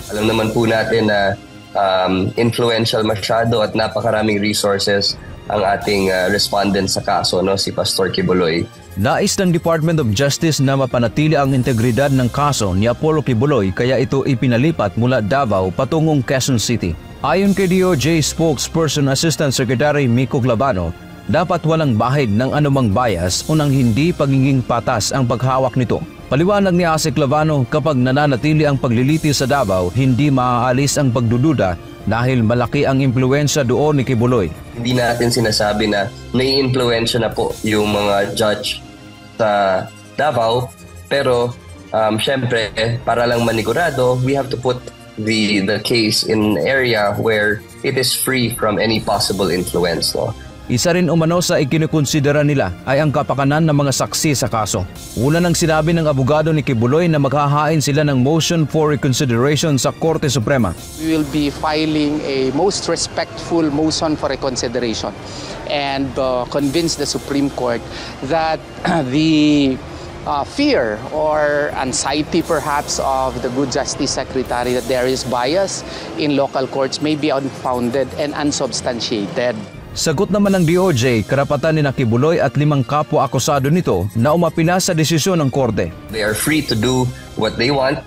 Alam naman po natin na influential masyado at napakaraming resources ang ating respondent sa kaso, no, si Pastor Quiboloy. Nais ng Department of Justice na mapanatili ang integridad ng kaso ni Apollo Quiboloy kaya ito ipinalipat mula Davao patungong Quezon City. Ayon kay DOJ spokesperson Assistant Secretary Miko Clavano, dapat walang bahid ng anumang bias o ng hindi pagiging patas ang paghawak nito. Paliwanag ni Ase Clavano, kapag nananatili ang paglilitis sa Davao, hindi maaalis ang pagdududa dahil malaki ang impluwensya doon ni Quiboloy. Hindi natin sinasabi na may impluwensya na po yung mga judge sa Davao, pero syempre para lang manigurado, we have to put the case in an area where it is free from any possible influence, no? Isa rin umano sa ikinukonsidera nila ay ang kapakanan ng mga saksi sa kaso. Una nang sinabi ng abogado ni Quiboloy na maghahain sila ng motion for reconsideration sa Korte Suprema. We will be filing a most respectful motion for reconsideration and convince the Supreme Court that the fear or anxiety perhaps of the Good Justice Secretary that there is bias in local courts may be unfounded and unsubstantiated. Sagot naman ng DOJ, karapatan ni Quiboloy at 5 kapwa-akusado nito na umapila sa desisyon ng korte. They are free to do what they want.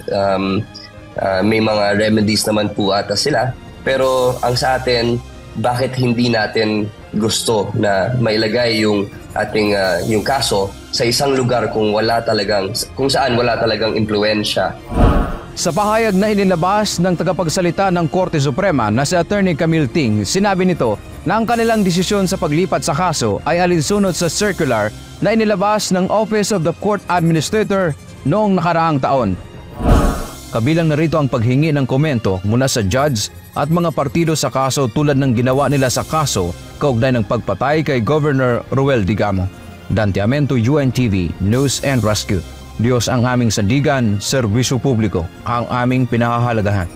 May mga remedies naman po ata sila. Pero ang sa atin, bakit hindi natin gusto na mailagay yung ating yung kaso sa isang lugar kung saan wala talagang impluwensya? Sa pahayag na inilabas ng tagapagsalita ng Korte Suprema na si Attorney Camille Ting, sinabi nito na ang kanilang desisyon sa paglipat sa kaso ay alinsunod sa circular na inilabas ng Office of the Court Administrator noong nakaraang taon. Kabilang na rito ang paghingi ng komento mula sa judge at mga partido sa kaso tulad ng ginawa nila sa kaso kaugnay ng pagpatay kay Governor Ruel Digamo. Dante Amento, UNTV, News and Rescue. Diyos ang aming sandigan, serbisyo publiko ang aming pinahahalagahan.